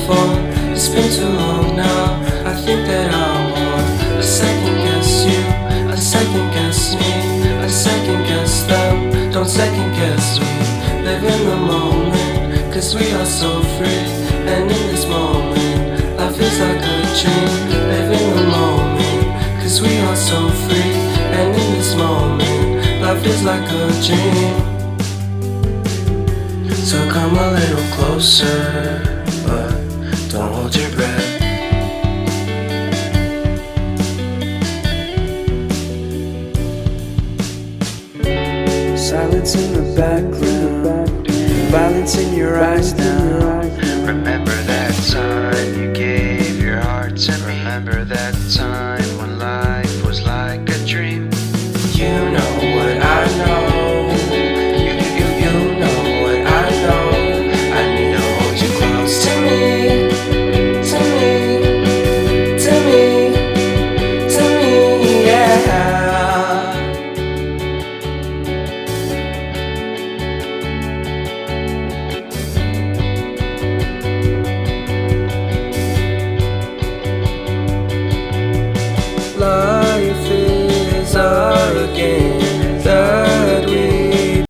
phone. It's been too long now. I think that I'm on. I second guess you, I second guess me, I second guess them. Don't second guess me. Live in the moment, cause we are so free. And in this moment, life is like a dream. Live in the moment, cause we are so free. And in this moment, life is like a dream. So come a little closer, but don't hold your breath. Silence in the background, violence in your eyes now. Remember that time